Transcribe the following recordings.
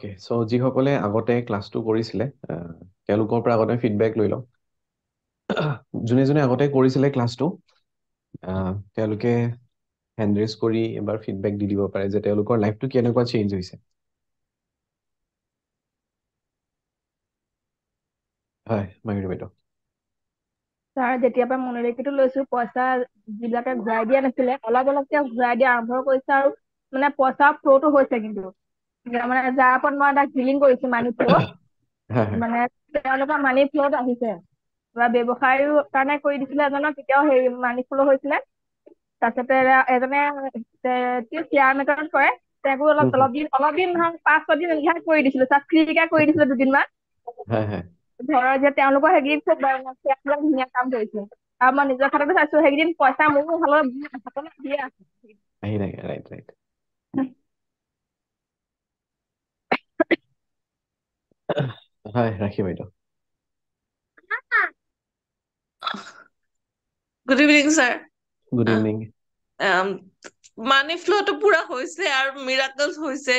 Okay, so যিসকলে আগতে ক্লাছটো কৰিছিলে তেওঁলোকৰ পৰা আগতে ফিডবেক লৈ লওঁ যোনে যোনে আগতে কৰিছিলে ক্লাছটো তেওঁলোকে হেণ্ড ৰেজ কৰি এবাৰ ফিডবেক দি দিব পাৰে যে তেওঁলোকৰ লাইফটো কেনেকুৱা চেঞ্জ হৈছে হয় মাহিৰ বাইদেউ ছাৰ যেতিয়াৰ পৰা মনোলিপিটো লৈছো পইচা যিবিলাকে ঘূৰাই দিয়া নাছিলে অলপ অলপকে ঘূৰাই দিয়া আৰম্ভ কৰিছে আৰু মানে পইচা ফ্ল'টো হৈছে কিন্তু মানে যাৰ ওপৰত মই এটা হিলিং কৰিছো মানি ফ্ল' হয় হয় মানে তেওঁলোকৰ মানি ফ্ল'ত আহিছে বা ব্যৱসায়ৰ কাৰণে কৰি দিছিলে এজনক তেতিয়াও সেই মানি ফ্ল' হৈছিলে তাৰপিছতে এজনে শ্বেয়াৰ মেটাৰত কৰে তেওঁকো অলপ দিন নহয় 5-6 দিন এনেকৈ কৰি দিছিলো তাক ফ্ৰীকে কৰি দিছিলো দুদিনমান হয় হয় ধৰক যে তেওঁলোকৰ সেইকেইদিন খুব ধুনীয়া কাম কৰিছে আৰু মই নিজৰ ক্ষেত্ৰতো চাইছো সেইকেইদিন পইচা মোৰো হাতলৈ দিয়ে আছে আহি থাকে ৰাইট ৰাইট হয় ৰাখি বাইদেউ good evening sir good evening money ফ্ল'টো পুৰা হৈছে আৰু মিৰাকলছ হৈছে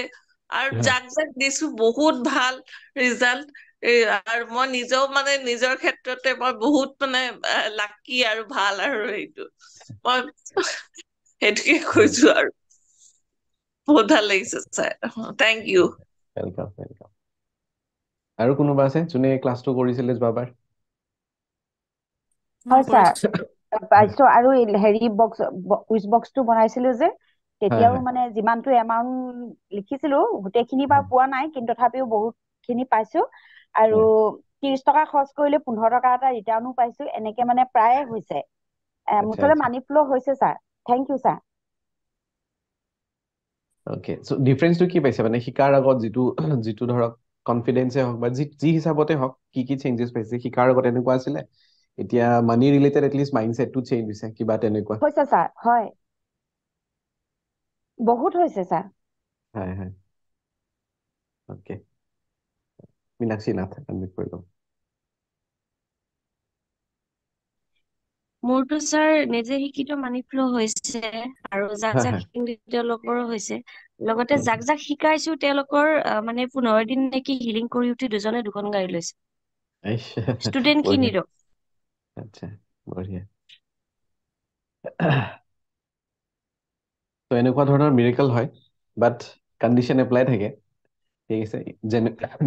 আৰু যাক যাক দিছো বহুত ভাল ৰিজাল্ট আৰু মই নিজেও মানে নিজৰ ক্ষেত্ৰতে মই বহুত মানে লাকি আৰু ভাল আৰু সেইটো মই সেইটোকে কৈছো আৰু বহুত ভাল লাগিছে sir thank you welcome welcome আৰু কোনোবা আছে যোনে ক্লাছটো কৰিছিলে যোৱাবাৰ হয় ছাৰ পাইছো আৰু হেৰি বক্স উইচ বক্সটো বনাইছিলো যে তেতিয়াও মানে যিমানটো এমাউন্ট লিখিছিলো গোটেইখিনি বাৰু পোৱা নাই কিন্তু তথাপিও বহুত খিনি পাইছো আৰু 30 টকা খৰচ কৰিলে 15 টকা এটা ৰিটাৰ্ণো পাইছো এনেকে মানে প্ৰায়ে হৈছে মুঠতে মানি ফ্ল' হৈছে sir thank you sir okay so ডিফাৰেন্সটো কি পাইছে মানে শিকাৰ আগত যিটো যিটো ধৰক কনফিডেন্সে হওক বা যি হিচাপতে হওক কি চেঞ্জেছ পাইছে শিকাৰ আগত এনেকুৱা আছিলে এতিয়া মানি ৰিলেটেড এটলিষ্ট মাইণ্ডছেটটো চেঞ্জ হৈছে কিবা তেনেকুৱা হৈছে ছাৰ হয় বহুত হৈছে ছাৰ হয় হয় ওকে মীনাক্ষী নাথ আনমিউট কৰি লওঁ মোৰতো ছাৰ নিজে শিকিতো মানি ফ্ল' হৈছে আৰু যাক যাক তেওঁলোকৰো হৈছে লগতে যাক যাক শিকাইছো তেওঁলোকৰ মানে 15 দিন নেকি হিলিং কৰি উঠি দুজনে দুখন গাড়ী লৈছে ষ্টুডেন্ট খিনিৰো আচ্ছা বঢ়িয়া তো এনেকুৱা ধৰণৰ মিৰেকল হয় বাট কণ্ডিশ্যন এপ্লাই থাকে ঠিক আছে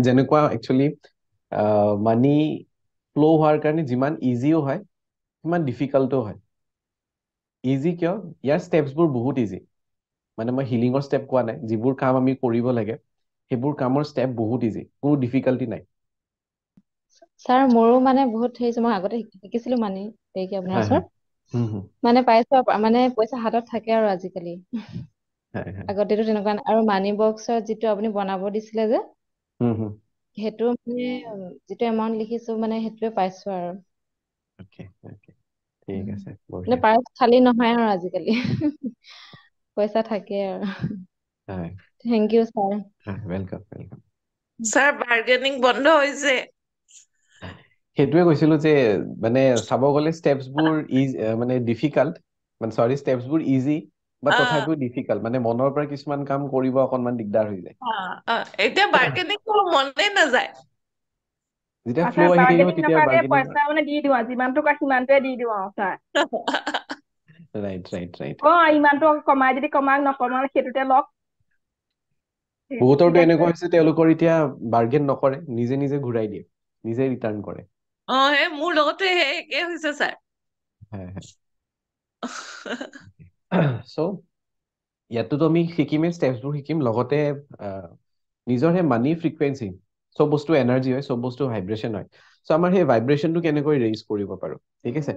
যেনেকুৱা একচুৱেলি মানি ফ্ল' হোৱাৰ কাৰণে যিমান ইজিও হয় সিমান ডিফিকাল্টো হয় ইজি কিয় ইয়াৰ ষ্টেপছবোৰ বহুত ইজি মানে মই হিলিঙৰ ষ্টেপ কোৱা নাই যিবোৰ কাম আমি কৰিব লাগে সেইবোৰ কামৰ ষ্টেপ বহুত ইজি কোনো ডিফিকাল্টি নাই ছাৰ মোৰো মানে বহুত হেৰি মই আগতে শিকিছিলো মানে কি আপোনাৰ হয় ওচৰত মানে পাইছো মানে পইচা হাতত থাকে আৰু আজিকালি আগতেতো তেনেকুৱা নাই আৰু মানি বক্সৰ যিটো আপুনি বনাব দিছিলে যে সেইটো মানে যিটো এমাউন্ট লিখিছো মানে সেইটোৱে পাইছো আৰু ঠিক আছে মানে পাৰ্চ খালী নহয় আৰু আজিকালি পইচা থাকে আৰু thank you sir welcome welcome sir bargaining বন্ধ হৈছে সেইটোৱে কৈছিলো যে মানে চাব গ'লে ষ্টেপছবোৰ মানে ডিফিকাল্ট মানে সৰি ষ্টেপছবোৰ ইজি বা তথাপিও ডিফিকাল্ট মানে মনৰ পৰা কিছুমান কাম কৰিব অকনমান দিগদাৰ হৈ যায় এতিয়া বাৰ্গেনিং কৰিব মনে নাযায় যেতিয়া ফ্লো আহি থাকিব তেতিয়া বাৰ্গেনিং পইচা মানে দি দিওঁ যিমানটো কয় সিমানটোৱে দি দিওঁ আৰু ছাৰ ৰাইট ৰাইট ৰাইট ইমানটো কমাই যদি কমাক নকমাক সেইটোতে লওক বহুতৰটো এনেকুৱা হৈছে তেওঁলোকৰ এতিয়া বাৰ্গেন নকৰে নিজে নিজে ঘূৰাই দিয়ে নিজে ৰিটাৰ্ণ কৰে সেই মোৰ লগতে একে হৈছে ছাৰ সো ইয়াতোতো আমি শিকিমেই ষ্টেপছবোৰ শিকিম লগতে নিজৰ সেই মানি ফ্ৰিকুৱেঞ্চি চব বস্তু এনাৰ্জি হয় চব বস্তু ভাইব্ৰেশ্যন হয় চ' আমাৰ সেই ভাইব্ৰেশ্যনটো কেনেকৈ ৰেইজ কৰিব পাৰো ঠিক আছে